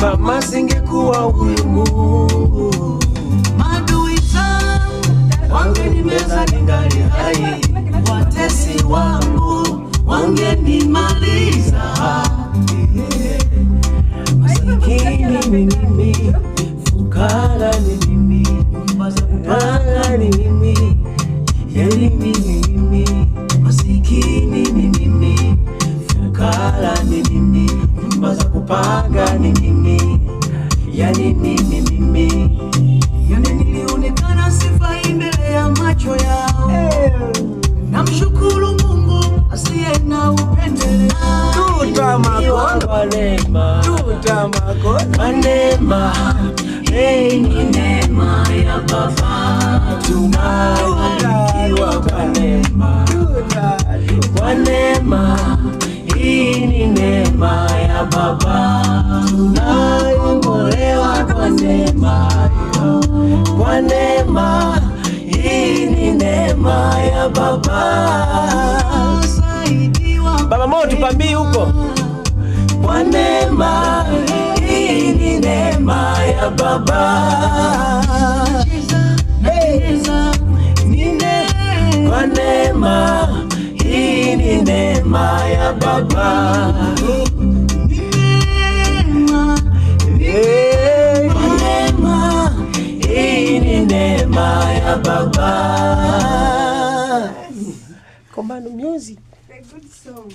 kama singekuwa huyu Mungu. Maadui zangu wangenimeza ningali hai, watesi wangu wangenimaliza. Masikini ni mimi, fukara ni mimi, mazapanga ni mimi, elimu ni mimi. Masikini ni mimi, fukara ni mimi, nyumba za kupanga ni mimi, yani mimi. Yani nilionekana sifai mbele ya macho yao. Namshukuru Mungu asiye na upendeleo. Kwa neema, ni neema ya Baba. Tunabarikiwa kwa neema. Kwa neema, hii ni neema ya Baba. Tunakombolewa kwa neema. Kwa neema, hii ni neema ya Baba. Baba Mo tupambii huko. Kwa neema, hii ni neema ya Baba. Kwa neema, hii ni neema ya Baba. Kwa neema, hii ni neema ya Baba. Combano Music. A good song.